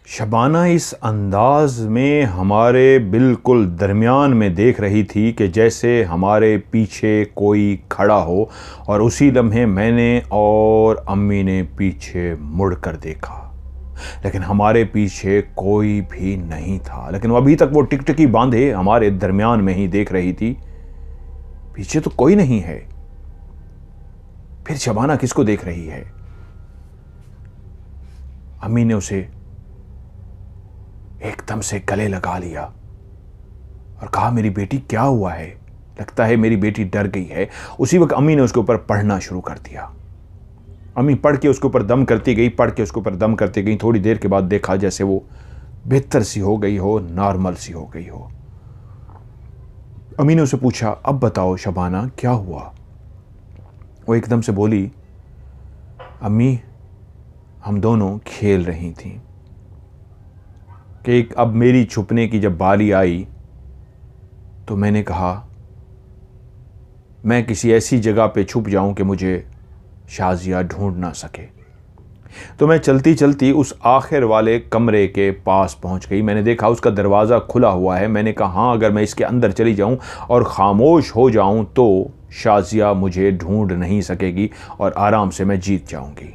शबाना इस अंदाज में हमारे बिल्कुल दरमियान में देख रही थी कि जैसे हमारे पीछे कोई खड़ा हो। और उसी लम्हे मैंने और अम्मी ने पीछे मुड़कर देखा, लेकिन हमारे पीछे कोई भी नहीं था। लेकिन अभी तक वो टिकटिकी बांधे हमारे दरमियान में ही देख रही थी। पीछे तो कोई नहीं है, फिर शबाना किसको देख रही है? अम्मी ने उसे एकदम से गले लगा लिया और कहा, मेरी बेटी क्या हुआ है? लगता है मेरी बेटी डर गई है। उसी वक्त अम्मी ने उसके ऊपर पढ़ना शुरू कर दिया। अम्मी पढ़ के उसके ऊपर दम करती गई, पढ़ के उसके ऊपर दम करती गई। थोड़ी देर के बाद देखा जैसे वो बेहतर सी हो गई हो, नॉर्मल सी हो गई हो। अम्मी ने उसे पूछा, अब बताओ शबाना क्या हुआ? वो एकदम से बोली, अम्मी हम दोनों खेल रही थीं कि अब मेरी छुपने की जब बारी आई तो मैंने कहा मैं किसी ऐसी जगह पे छुप जाऊं कि मुझे शाजिया ढूंढ ना सके। तो मैं चलती चलती उस आखिर वाले कमरे के पास पहुंच गई। मैंने देखा उसका दरवाज़ा खुला हुआ है। मैंने कहा हाँ, अगर मैं इसके अंदर चली जाऊं और ख़ामोश हो जाऊं तो शाजिया मुझे ढूंढ नहीं सकेगी और आराम से मैं जीत जाऊंगी।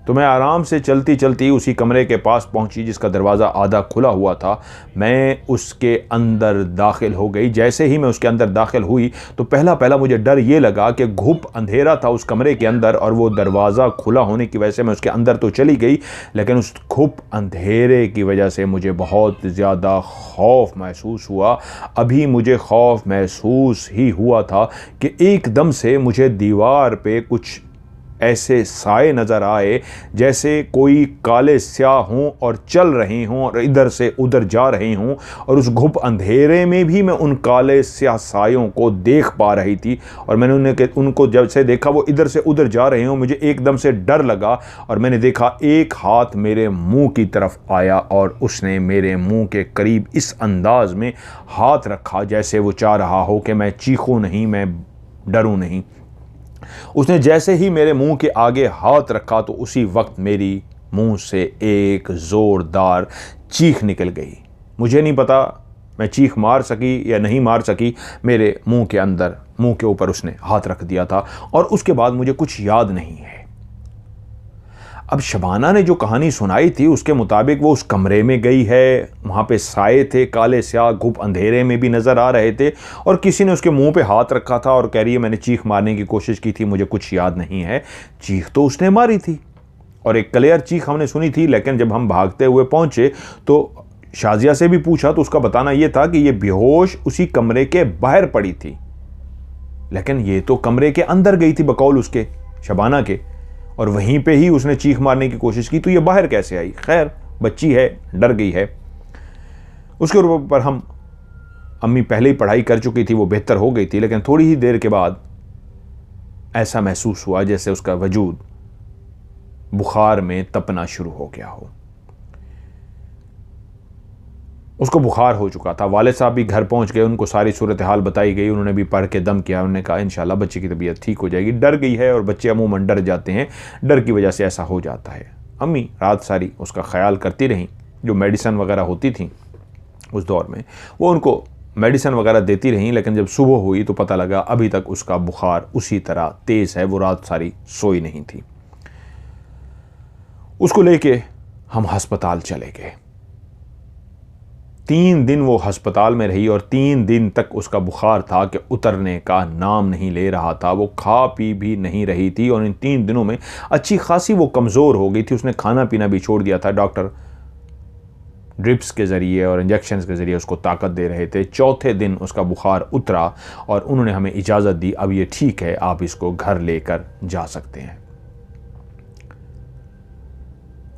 तो मैं आराम से चलती चलती उसी कमरे के पास पहुंची जिसका दरवाज़ा आधा खुला हुआ था। मैं उसके अंदर दाखिल हो गई। जैसे ही मैं उसके अंदर दाखिल हुई तो पहला मुझे डर ये लगा कि घुप अंधेरा था उस कमरे के अंदर और वो दरवाज़ा खुला होने की वजह से मैं उसके अंदर तो चली गई, लेकिन उस घुप अंधेरे की वजह से मुझे बहुत ज़्यादा खौफ महसूस हुआ। अभी मुझे खौफ महसूस ही हुआ था कि एकदम से मुझे दीवार पे कुछ ऐसे साए नज़र आए जैसे कोई काले स्याह हों और चल रही हों और इधर से उधर जा रही हों। और उस घुप अंधेरे में भी मैं उन काले स्याह सायों को देख पा रही थी। और मैंने उनको जब से देखा वो इधर से उधर जा रहे हों, मुझे एकदम से डर लगा और मैंने देखा एक हाथ मेरे मुंह की तरफ आया और उसने मेरे मुंह के करीब इस अंदाज में हाथ रखा जैसे वो चाह रहा हो कि मैं चीखूं नहीं, मैं डरूं नहीं। उसने जैसे ही मेरे मुंह के आगे हाथ रखा तो उसी वक्त मेरी मुंह से एक ज़ोरदार चीख निकल गई। मुझे नहीं पता मैं चीख मार सकी या नहीं मार सकी। मेरे मुंह के अंदर, मुंह के ऊपर उसने हाथ रख दिया था और उसके बाद मुझे कुछ याद नहीं है। अब शबाना ने जो कहानी सुनाई थी उसके मुताबिक वो उस कमरे में गई है, वहाँ पे साए थे काले स्याह, घुप अंधेरे में भी नज़र आ रहे थे और किसी ने उसके मुंह पे हाथ रखा था और कह रही है मैंने चीख मारने की कोशिश की थी, मुझे कुछ याद नहीं है। चीख तो उसने मारी थी और एक क्लियर चीख हमने सुनी थी, लेकिन जब हम भागते हुए पहुँचे तो शाजिया से भी पूछा तो उसका बताना ये था कि ये बेहोश उसी कमरे के बाहर पड़ी थी, लेकिन ये तो कमरे के अंदर गई थी बकौल उसके, शबाना के, और वहीं पे ही उसने चीख मारने की कोशिश की तो ये बाहर कैसे आई? खैर बच्ची है, डर गई है। उसके ऊपर हम अम्मी पहले ही पढ़ाई कर चुकी थी, वो बेहतर हो गई थी, लेकिन थोड़ी ही देर के बाद ऐसा महसूस हुआ जैसे उसका वजूद बुखार में तपना शुरू हो गया हो। उसको बुखार हो चुका था। वालिद साहब भी घर पहुंच गए, उनको सारी सूरत हाल बताई गई, उन्होंने भी पढ़ के दम किया। उन्होंने कहा इंशाल्लाह बच्चे की तबीयत ठीक हो जाएगी। डर गई है और बच्चे अमूमन डर जाते हैं, डर की वजह से ऐसा हो जाता है। अम्मी रात सारी उसका ख्याल करती रहीं, जो मेडिसन वगैरह होती थी उस दौर में वो उनको मेडिसन वगैरह देती रहीं, लेकिन जब सुबह हुई तो पता लगा अभी तक उसका बुखार उसी तरह तेज़ है, वो रात सारी सोई नहीं थी। उसको लेके हम हस्पताल चले गए। 3 दिन वो हस्पताल में रही और 3 दिन तक उसका बुखार था कि उतरने का नाम नहीं ले रहा था। वो खा पी भी नहीं रही थी और इन 3 दिनों में अच्छी खासी वो कमज़ोर हो गई थी। उसने खाना पीना भी छोड़ दिया था। डॉक्टर ड्रिप्स के ज़रिए और इंजेक्शंस के ज़रिए उसको ताकत दे रहे थे। चौथे दिन उसका बुखार उतरा और उन्होंने हमें इजाज़त दी, अब ये ठीक है, आप इसको घर लेकर जा सकते हैं।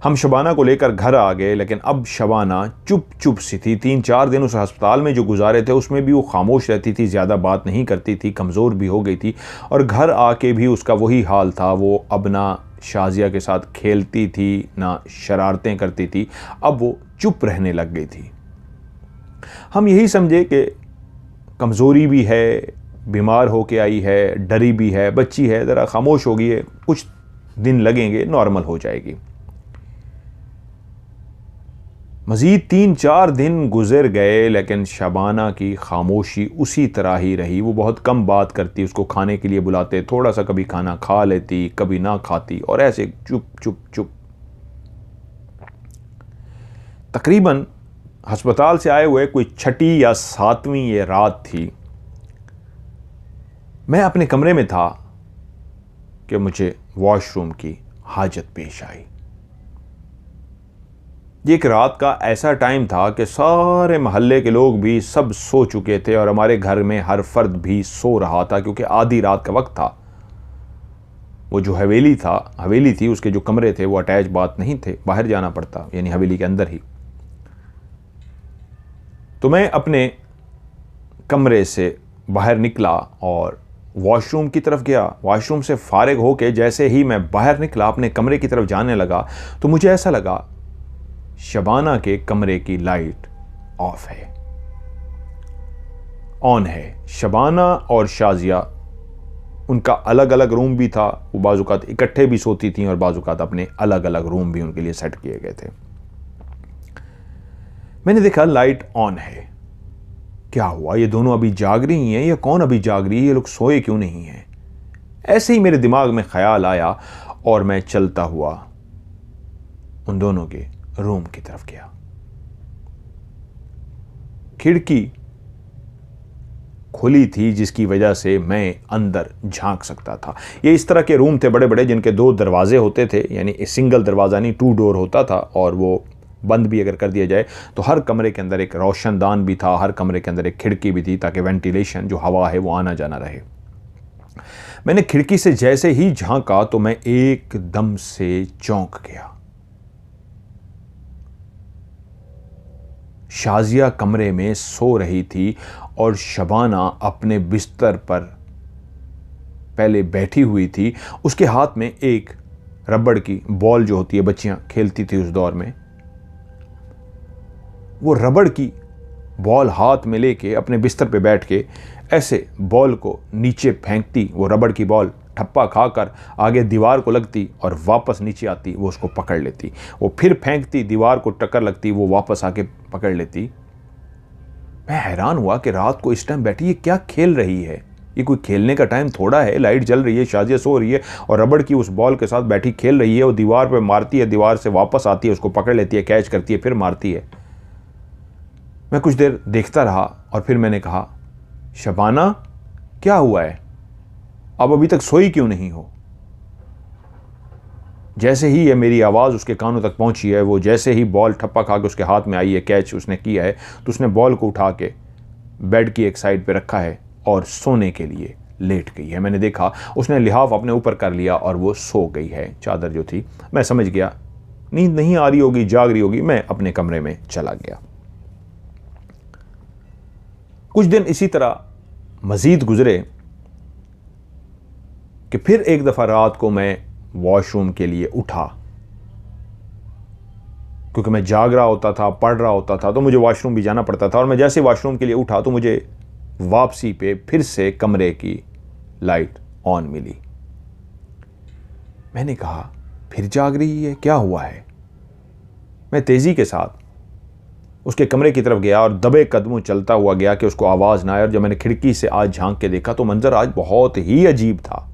हम शबाना को लेकर घर आ गए, लेकिन अब शबाना चुप सी थी। 3-4 दिन उस अस्पताल में जो गुजारे थे उसमें भी वो खामोश रहती थी, ज़्यादा बात नहीं करती थी, कमज़ोर भी हो गई थी और घर आके भी उसका वही हाल था। वो अब ना शाजिया के साथ खेलती थी ना शरारतें करती थी, अब वो चुप रहने लग गई थी। हम यही समझे कि कमज़ोरी भी है, बीमार होके आई है, डरी भी है, बच्ची है, ज़रा खामोश हो गई है, कुछ दिन लगेंगे, नॉर्मल हो जाएगी। मज़ीद 3-4 दिन गुजर गए, लेकिन शबाना की खामोशी उसी तरह ही रही। वो बहुत कम बात करती, उसको खाने के लिए बुलाते, थोड़ा सा कभी खाना खा लेती, कभी ना खाती, और ऐसे चुप चुप चुप। तकरीबन अस्पताल से आए हुए कोई 6ठी या 7वीं ये रात थी। मैं अपने कमरे में था कि मुझे वॉशरूम की हाजत पेश आई। ये एक रात का ऐसा टाइम था कि सारे मोहल्ले के लोग भी सब सो चुके थे और हमारे घर में हर फर्द भी सो रहा था, क्योंकि आधी रात का वक्त था। वो जो हवेली थी, उसके जो कमरे थे वो अटैच बात नहीं थे, बाहर जाना पड़ता, यानी हवेली के अंदर ही। तो मैं अपने कमरे से बाहर निकला और वॉशरूम की तरफ गया। वॉशरूम से फारिग होके जैसे ही मैं बाहर निकला, अपने कमरे की तरफ जाने लगा, तो मुझे ऐसा लगा शबाना के कमरे की लाइट ऑफ है, ऑन है। शबाना और शाजिया, उनका अलग अलग रूम भी था, वो बाजुकात इकट्ठे भी सोती थीं और बाजुकात अपने अलग अलग रूम भी उनके लिए सेट किए गए थे। मैंने देखा लाइट ऑन है। क्या हुआ, ये दोनों अभी जाग रही हैं या कौन अभी जाग रही है, ये लोग सोए क्यों नहीं हैं? ऐसे ही मेरे दिमाग में ख्याल आया और मैं चलता हुआ उन दोनों के रूम की तरफ गया। खिड़की खुली थी, जिसकी वजह से मैं अंदर झांक सकता था। ये इस तरह के रूम थे बड़े बड़े, जिनके 2 दरवाजे होते थे, यानी सिंगल दरवाज़ा नहीं, 2 डोर होता था, और वो बंद भी अगर कर दिया जाए तो हर कमरे के अंदर एक रोशनदान भी था, हर कमरे के अंदर एक खिड़की भी थी, ताकि वेंटिलेशन, जो हवा है, वो आना जाना रहे। मैंने खिड़की से जैसे ही झांका तो मैं एकदम से चौंक गया। शाजिया कमरे में सो रही थी और शबाना अपने बिस्तर पर पहले बैठी हुई थी। उसके हाथ में एक रबड़ की बॉल, जो होती है, बच्चियां खेलती थी उस दौर में, वो रबड़ की बॉल हाथ में लेके अपने बिस्तर पे बैठ के ऐसे बॉल को नीचे फेंकती। वो रबड़ की बॉल ठप्पा खाकर आगे दीवार को लगती और वापस नीचे आती, वो उसको पकड़ लेती। वो फिर फेंकती, दीवार को टक्कर लगती, वो वापस आके पकड़ लेती। मैं हैरान हुआ कि रात को इस टाइम बैठी ये क्या खेल रही है? ये कोई खेलने का टाइम थोड़ा है, लाइट जल रही है, शाजिया सो रही है और रबड़ की उस बॉल के साथ बैठी खेल रही है। वो दीवार पे मारती है, दीवार से वापस आती है, उसको पकड़ लेती है, कैच करती है, फिर मारती है। मैं कुछ देर देखता रहा और फिर मैंने कहा, शबाना क्या हुआ है, अब अभी तक सोई क्यों नहीं हो? जैसे ही ये मेरी आवाज़ उसके कानों तक पहुंची है, वो जैसे ही बॉल ठप्पा खा के उसके हाथ में आई है, कैच उसने किया है, तो उसने बॉल को उठा के बेड की एक साइड पे रखा है और सोने के लिए लेट गई है। मैंने देखा उसने लिहाफ अपने ऊपर कर लिया और वो सो गई है। चादर जो थी, मैं समझ गया नींद नहीं आ रही होगी, जाग रही होगी। मैं अपने कमरे में चला गया। कुछ दिन इसी तरह मज़ीद गुजरे कि फिर एक दफ़ा रात को मैं वॉशरूम के लिए उठा, क्योंकि मैं जाग रहा होता था, पढ़ रहा होता था, तो मुझे वॉशरूम भी जाना पड़ता था। और मैं जैसे वॉशरूम के लिए उठा तो मुझे वापसी पे फिर से कमरे की लाइट ऑन मिली। मैंने कहा, फिर जाग रही है, क्या हुआ है? मैं तेज़ी के साथ उसके कमरे की तरफ गया और दबे कदमों चलता हुआ गया कि उसको आवाज़ ना आए। और जब मैंने खिड़की से आज झांक के देखा तो मंजर आज बहुत ही अजीब था।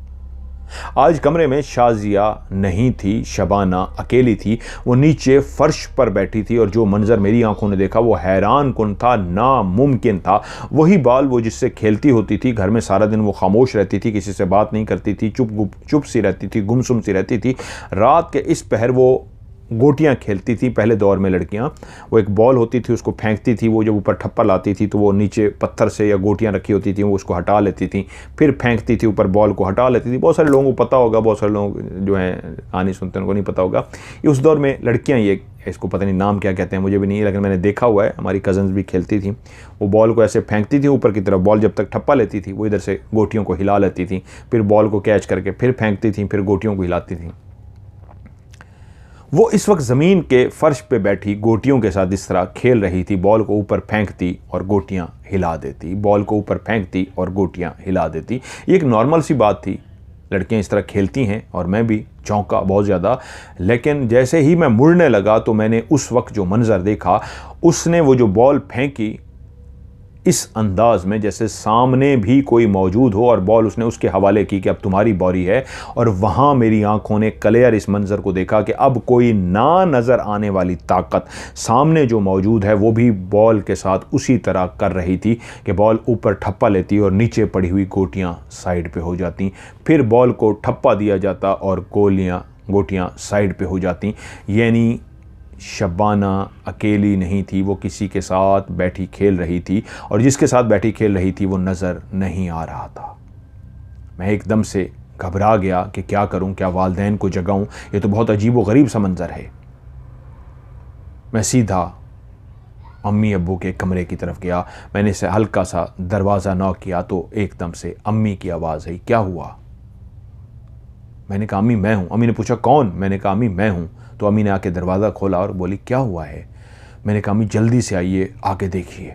आज कमरे में शाजिया नहीं थी, शबाना अकेली थी। वो नीचे फर्श पर बैठी थी और जो मंजर मेरी आंखों ने देखा वो हैरान कुन था, नामुमकिन था। वही बाल वो जिससे खेलती होती थी, घर में सारा दिन वो खामोश रहती थी, किसी से बात नहीं करती थी, चुप सी रहती थी, गुमसुम सी रहती थी। रात के इस पहर वो गोटियां खेलती थी। पहले दौर में लड़कियां, वो एक बॉल होती थी, उसको फेंकती थी, वो जब ऊपर ठप्पा लाती थी तो वो नीचे पत्थर से या गोटियां रखी होती थी, वो उसको हटा लेती थी, फिर फेंकती थी ऊपर, बॉल को हटा लेती थी। बहुत सारे लोगों को पता होगा, बहुत सारे लोग जो हैं कहानी सुनते हैं उनको नहीं पता होगा। ये उस दौर में लड़कियाँ, ये इसको पता नहीं नाम क्या कहते हैं, मुझे भी नहीं, लेकिन मैंने देखा हुआ है, हमारी कज़न्स भी खेलती थी। वो बॉल को ऐसे फेंकती थी ऊपर की तरफ, बॉल जब तक ठप्पा लेती थी वो इधर से गोटियों को हिला लेती थी, फिर बॉल को कैच करके फिर फेंकती थी, फिर गोटियों को हिलाती थी। वो इस वक्त ज़मीन के फर्श पे बैठी गोटियों के साथ इस तरह खेल रही थी। बॉल को ऊपर फेंकती और गोटियां हिला देती, बॉल को ऊपर फेंकती और गोटियां हिला देती। ये एक नॉर्मल सी बात थी लड़कियां इस तरह खेलती हैं और मैं भी चौंका बहुत ज़्यादा। लेकिन जैसे ही मैं मुड़ने लगा तो मैंने उस वक्त जो मंज़र देखा, उसने वो जो बॉल फेंकी इस अंदाज में जैसे सामने भी कोई मौजूद हो और बॉल उसने उसके हवाले की कि अब तुम्हारी बारी है। और वहाँ मेरी आंखों ने क्लियर इस मंज़र को देखा कि अब कोई ना नज़र आने वाली ताकत सामने जो मौजूद है वो भी बॉल के साथ उसी तरह कर रही थी कि बॉल ऊपर ठप्पा लेती और नीचे पड़ी हुई गोटियाँ साइड पे हो जाती, फिर बॉल को ठप्पा दिया जाता और गोटियाँ साइड पे हो जाती। यानी शबाना अकेली नहीं थी, वो किसी के साथ बैठी खेल रही थी और जिसके साथ बैठी खेल रही थी वो नज़र नहीं आ रहा था। मैं एकदम से घबरा गया कि क्या करूं, क्या वालिदैन को जगाऊं, ये तो बहुत अजीब व गरीब सा मंज़र है। मैं सीधा अम्मी अब्बू के कमरे की तरफ गया। मैंने इसे हल्का सा दरवाज़ा नॉक किया तो एकदम से अम्मी की आवाज़ आई, क्या हुआ? मैंने कहा अम्मी मैं हूँ। अम्मी ने पूछा कौन? मैंने कहा अम्मी मैं हूँ। तो अम्मी ने आके दरवाज़ा खोला और बोली क्या हुआ है? मैंने कहा अम्मी जल्दी से आइए, आके देखिए।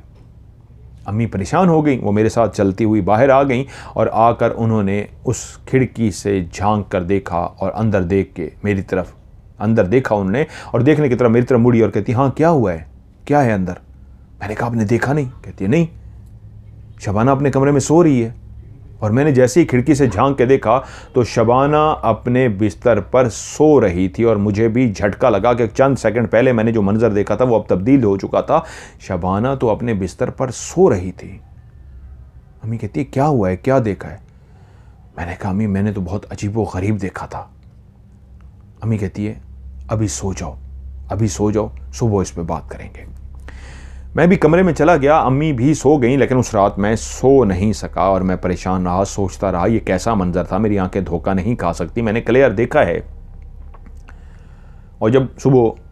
अम्मी परेशान हो गई, वो मेरे साथ चलती हुई बाहर आ गई और आकर उन्होंने उस खिड़की से झांक कर देखा और अंदर देख के मेरी तरफ, अंदर देखा उन्होंने और देखने की तरफ मेरी तरफ मुड़ी और कहती हाँ क्या हुआ है, क्या है अंदर? मैंने कहा आपने देखा नहीं? कहती है नहीं, शबाना अपने कमरे में सो रही है। और मैंने जैसे ही खिड़की से झांक के देखा तो शबाना अपने बिस्तर पर सो रही थी और मुझे भी झटका लगा कि चंद सेकंड पहले मैंने जो मंजर देखा था वो अब तब्दील हो चुका था। शबाना तो अपने बिस्तर पर सो रही थी। अम्मी कहती है क्या हुआ है, क्या देखा है? मैंने कहा अम्मी मैंने तो बहुत अजीब व गरीब देखा था। अम्मी कहती है अभी सो जाओ, अभी सो जाओ, सुबह इस पर बात करेंगे। मैं भी कमरे में चला गया, अम्मी भी सो गई, लेकिन उस रात मैं सो नहीं सका और मैं परेशान रहा, सोचता रहा ये कैसा मंजर था, मेरी आंखें धोखा नहीं खा सकती, मैंने क्लियर देखा है। और जब सुबह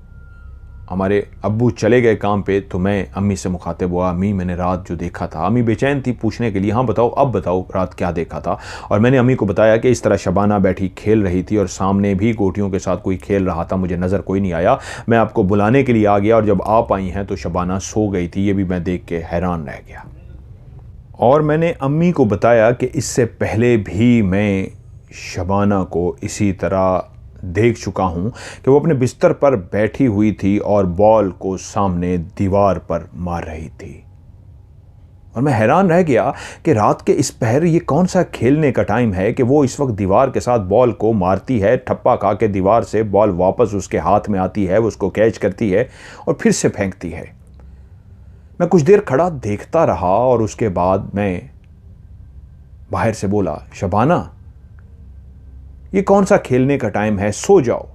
हमारे अब्बू चले गए काम पे तो मैं अम्मी से मुखातिब हुआ, अम्मी मैंने रात जो देखा था। अम्मी बेचैन थी पूछने के लिए, हाँ बताओ, अब बताओ रात क्या देखा था। और मैंने अम्मी को बताया कि इस तरह शबाना बैठी खेल रही थी और सामने भी गोटियों के साथ कोई खेल रहा था, मुझे नज़र कोई नहीं आया। मैं आपको बुलाने के लिए आ गया और जब आप आई हैं तो शबाना सो गई थी, ये भी मैं देख के हैरान रह गया। और मैंने अम्मी को बताया कि इससे पहले भी मैं शबाना को इसी तरह देख चुका हूँ कि वो अपने बिस्तर पर बैठी हुई थी और बॉल को सामने दीवार पर मार रही थी। और मैं हैरान रह गया कि रात के इस पहर ये कौन सा खेलने का टाइम है कि वो इस वक्त दीवार के साथ बॉल को मारती है, ठप्पा खा के दीवार से बॉल वापस उसके हाथ में आती है, वो उसको कैच करती है और फिर से फेंकती है। मैं कुछ देर खड़ा देखता रहा और उसके बाद मैं बाहर से बोला, शबाना ये कौन सा खेलने का टाइम है, सो जाओ।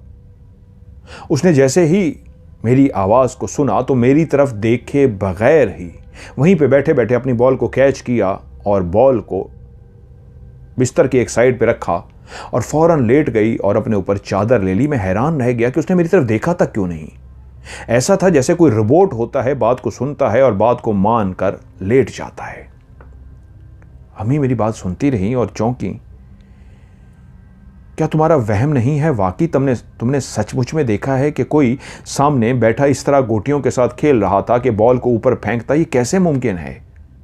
उसने जैसे ही मेरी आवाज़ को सुना तो मेरी तरफ देखे बगैर ही वहीं पे बैठे बैठे अपनी बॉल को कैच किया और बॉल को बिस्तर की एक साइड पे रखा और फौरन लेट गई और अपने ऊपर चादर ले ली। मैं हैरान रह गया कि उसने मेरी तरफ देखा तक क्यों नहीं। ऐसा था जैसे कोई रोबोट होता है, बात को सुनता है और बात को मान कर लेट जाता है। अम्मी मेरी बात सुनती रही और चौंकी। क्या तुम्हारा वहम नहीं है? वाकई तुमने सचमुच में देखा है कि कोई सामने बैठा इस तरह गोटियों के साथ खेल रहा था कि बॉल को ऊपर फेंकता? ये कैसे मुमकिन है?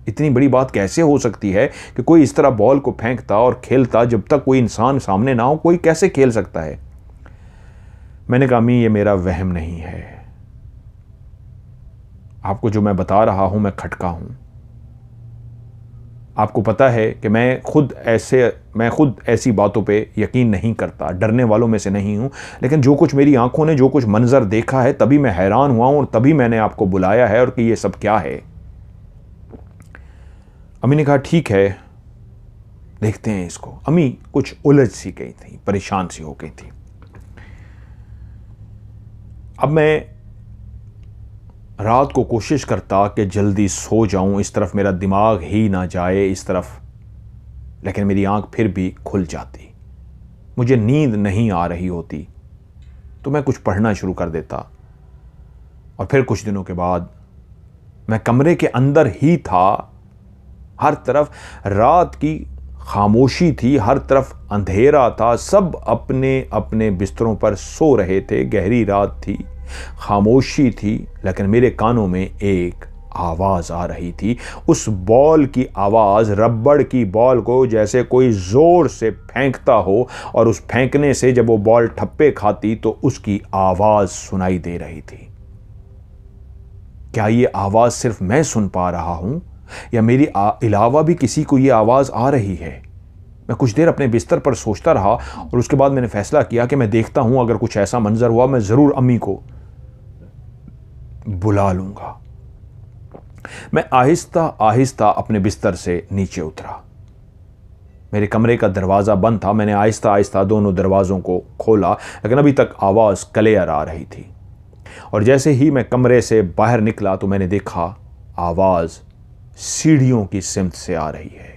इतनी बड़ी बात कैसे हो सकती है कि कोई इस तरह बॉल को फेंकता और खेलता जब तक कोई इंसान सामने ना हो? कोई कैसे खेल सकता है? मैंने कहा अम्मी ये मेरा वहम नहीं है, आपको जो मैं बता रहा हूं मैं खटका हूं। आपको पता है कि मैं खुद ऐसी बातों पे यकीन नहीं करता, डरने वालों में से नहीं हूँ, लेकिन जो कुछ मेरी आंखों ने जो कुछ मंजर देखा है तभी मैं हैरान हुआ हूँ और तभी मैंने आपको बुलाया है और कि ये सब क्या है। अम्मी ने कहा ठीक है देखते हैं इसको। अम्मी कुछ उलझ सी गई थी, परेशान सी हो गई थी। अब मैं रात को कोशिश करता कि जल्दी सो जाऊं, इस तरफ मेरा दिमाग ही ना जाए इस तरफ, लेकिन मेरी आंख फिर भी खुल जाती। मुझे नींद नहीं आ रही होती तो मैं कुछ पढ़ना शुरू कर देता और फिर कुछ दिनों के बाद मैं कमरे के अंदर ही था। हर तरफ रात की खामोशी थी, हर तरफ अंधेरा था, सब अपने अपने बिस्तरों पर सो रहे थे। गहरी रात थी, खामोशी थी, लेकिन मेरे कानों में एक आवाज़ आ रही थी। उस बॉल की आवाज़ रबड़ की बॉल को जैसे कोई ज़ोर से फेंकता हो, और उस फेंकने से जब वो बॉल ठप्पे खाती तो उसकी आवाज़ सुनाई दे रही थी। क्या ये आवाज़ सिर्फ मैं सुन पा रहा हूं, या मेरी अलावा भी किसी को ये आवाज़ आ रही है? मैं कुछ देर अपने बिस्तर पर सोचता रहा, और उसके बाद मैंने फैसला किया कि मैं देखता हूं, अगर कुछ ऐसा मंजर हुआ मैं ज़रूर अम्मी को बुला लूंगा। मैं आहिस्ता आहिस्ता अपने बिस्तर से नीचे उतरा। मेरे कमरे का दरवाज़ा बंद था। मैंने आहिस्ता आहिस्ता दोनों दरवाज़ों को खोला, लेकिन अभी तक आवाज़ क्लियर आ रही थी। और जैसे ही मैं कमरे से बाहर निकला तो मैंने देखा आवाज़ सीढ़ियों की सिमत से आ रही है।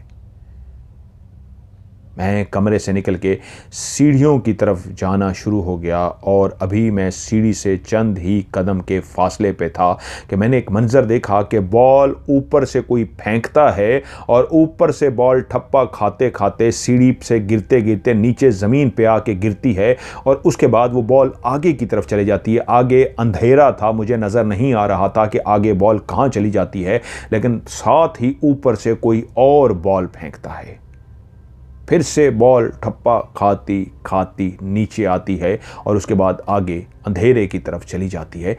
मैं कमरे से निकल के सीढ़ियों की तरफ जाना शुरू हो गया, और अभी मैं सीढ़ी से चंद ही कदम के फासले पे था कि मैंने एक मंजर देखा कि बॉल ऊपर से कोई फेंकता है, और ऊपर से बॉल ठप्पा खाते खाते सीढ़ी से गिरते गिरते नीचे ज़मीन पे आके गिरती है, और उसके बाद वो बॉल आगे की तरफ चले जाती है। आगे अंधेरा था, मुझे नज़र नहीं आ रहा था कि आगे बॉल कहाँ चली जाती है, लेकिन साथ ही ऊपर से कोई और बॉल फेंकता है। फिर से बॉल ठप्पा खाती खाती नीचे आती है, और उसके बाद आगे अंधेरे की तरफ चली जाती है।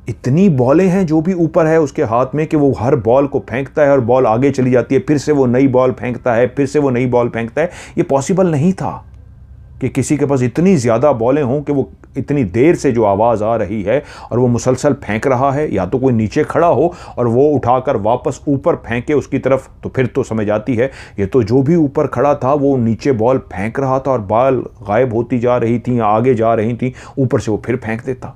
इतनी बॉलें हैं जो भी ऊपर है उसके हाथ में कि वो हर बॉल को फेंकता है और बॉल आगे चली जाती है, फिर से वो नई बॉल फेंकता है, फिर से वो नई बॉल फेंकता है। ये पॉसिबल नहीं था कि किसी के पास इतनी ज़्यादा बॉलें हों कि वो इतनी देर से जो आवाज़ आ रही है और वो मुसलसल फेंक रहा है। या तो कोई नीचे खड़ा हो और वो उठाकर वापस ऊपर फेंके उसकी तरफ, तो फिर तो समझ आती है। ये तो जो भी ऊपर खड़ा था वो नीचे बॉल फेंक रहा था, और बॉल गायब होती जा रही थी या आगे जा रही थी, ऊपर से वो फिर फेंक देता।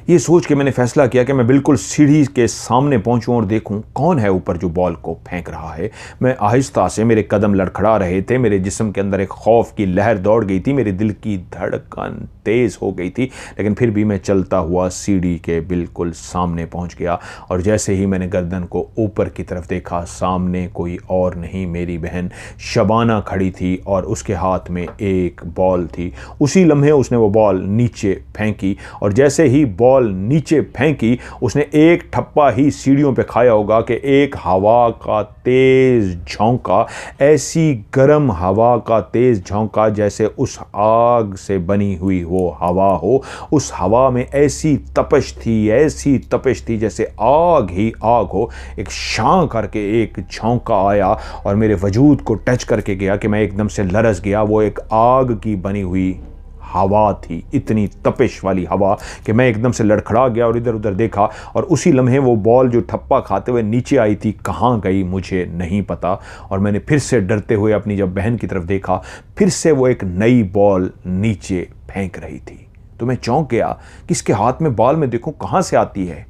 ये सोच के मैंने फैसला किया कि मैं बिल्कुल सीढ़ी के सामने पहुंचूं और देखूं कौन है ऊपर जो बॉल को फेंक रहा है। मैं आहिस्ता से, मेरे कदम लड़खड़ा रहे थे, मेरे जिस्म के अंदर एक खौफ की लहर दौड़ गई थी, मेरे दिल की धड़कन तेज़ हो गई थी, लेकिन फिर भी मैं चलता हुआ सीढ़ी के बिल्कुल सामने पहुंच गया। और जैसे ही मैंने गर्दन को ऊपर की तरफ देखा, सामने कोई और नहीं, मेरी बहन शबाना खड़ी थी, और उसके हाथ में एक बॉल थी। उसी लम्हे उसने वो बॉल नीचे फेंकी, और जैसे ही बॉल नीचे फेंकी उसने एक ठप्पा ही सीढ़ियों पे खाया होगा कि एक हवा का तेज झोंका, ऐसी गर्म हवा का तेज झोंका जैसे उस आग से बनी हुई वो हवा हो। उस हवा में ऐसी तपश थी जैसे आग ही आग हो। एक शां करके एक झोंका आया और मेरे वजूद को टच करके गया कि मैं एकदम से लरस गया। वो एक आग की बनी हुई हवा थी, इतनी तपिश वाली हवा कि मैं एकदम से लड़खड़ा गया और इधर उधर देखा, और उसी लम्हे वो बॉल जो ठप्पा खाते हुए नीचे आई थी कहाँ गई मुझे नहीं पता। और मैंने फिर से डरते हुए अपनी जब बहन की तरफ देखा, फिर से वो एक नई बॉल नीचे फेंक रही थी। तो मैं चौंक गया कि इसके हाथ में बॉल में देखूं कहाँ से आती है,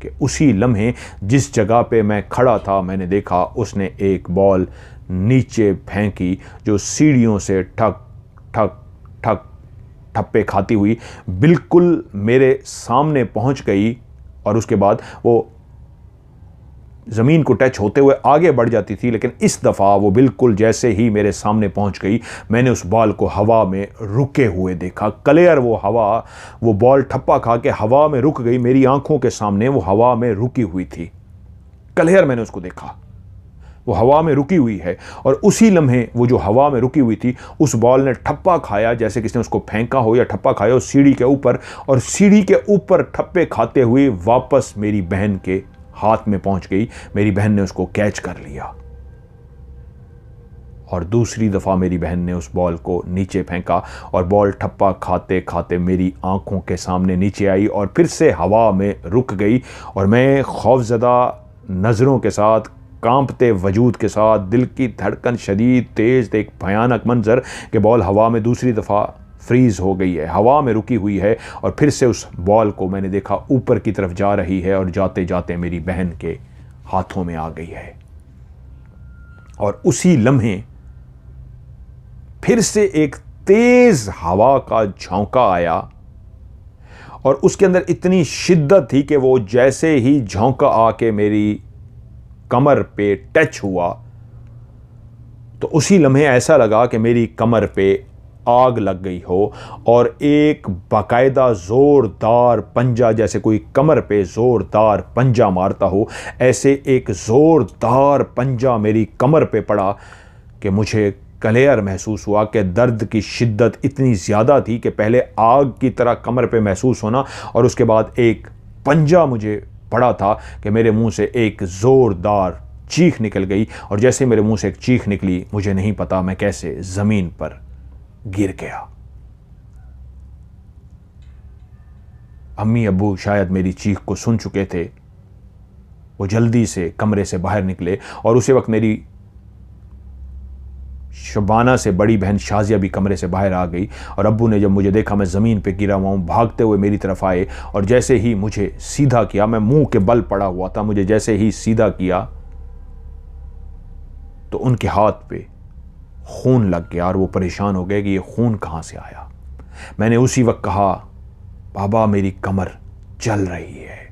कि उसी लम्हे जिस जगह पे मैं खड़ा था मैंने देखा उसने एक बॉल नीचे फेंकी जो सीढ़ियों से ठक ठक ठक ठप्पे खाती हुई बिल्कुल मेरे सामने पहुंच गई, और उसके बाद वो ज़मीन को टच होते हुए आगे बढ़ जाती थी। लेकिन इस दफ़ा वो बिल्कुल जैसे ही मेरे सामने पहुंच गई, मैंने उस बॉल को हवा में रुके हुए देखा। क्लियर वो बॉल ठप्पा खा के हवा में रुक गई, मेरी आंखों के सामने वो हवा में रुकी हुई थी। क्लियर मैंने उसको देखा, वो हवा में रुकी हुई है, और उसी लम्हे वो जो हवा में रुकी हुई थी उस बॉल ने ठप्पा खाया, जैसे किसी ने उसको फेंका हो या ठप्पा खाया हो सीढ़ी के ऊपर, और सीढ़ी के ऊपर ठप्पे खाते हुए वापस मेरी बहन के हाथ में पहुंच गई। मेरी बहन ने उसको कैच कर लिया, और दूसरी दफ़ा मेरी बहन ने उस बॉल को नीचे फेंका, और बॉल ठप्पा खाते खाते मेरी आंखों के सामने नीचे आई और फिर से हवा में रुक गई। और मैं खौफज़दा नज़रों के साथ, कांपते वजूद के साथ, दिल की धड़कन शदीद तेज़, एक भयानक मंजर कि बॉल हवा में दूसरी दफ़ा फ्रीज़ हो गई है, हवा में रुकी हुई है, और फिर से उस बॉल को मैंने देखा ऊपर की तरफ जा रही है, और जाते जाते मेरी बहन के हाथों में आ गई है। और उसी लम्हे फिर से एक तेज़ हवा का झोंका आया, और उसके अंदर इतनी शिद्दत थी कि वो जैसे ही झोंका आके मेरी कमर पे टच हुआ तो उसी लम्हे ऐसा लगा कि मेरी कमर पे आग लग गई हो और एक बाकायदा ज़ोरदार पंजा, जैसे कोई कमर पे ज़ोरदार पंजा मारता हो, ऐसे एक ज़ोरदार पंजा मेरी कमर पे पड़ा कि मुझे क्लियर महसूस हुआ कि दर्द की शिद्दत इतनी ज़्यादा थी कि पहले आग की तरह कमर पे महसूस होना और उसके बाद एक पंजा मुझे पड़ा था कि मेरे मुंह से एक ज़ोरदार चीख निकल गई। और जैसे मेरे मुंह से एक चीख निकली, मुझे नहीं पता मैं कैसे ज़मीन पर गिर गया। अम्मी अब्बू शायद मेरी चीख को सुन चुके थे। वो जल्दी से कमरे से बाहर निकले और उसी वक्त मेरी शबाना से बड़ी बहन शाजिया भी कमरे से बाहर आ गई। और अब्बू ने जब मुझे देखा मैं ज़मीन पे गिरा हुआ हूँ, भागते हुए मेरी तरफ आए और जैसे ही मुझे सीधा किया, मैं मुंह के बल पड़ा हुआ था, मुझे जैसे ही सीधा किया तो उनके हाथ पे खून लग गया और वो परेशान हो गए कि ये खून कहाँ से आया। मैंने उसी वक्त कहा, बाबा मेरी कमर जल रही है।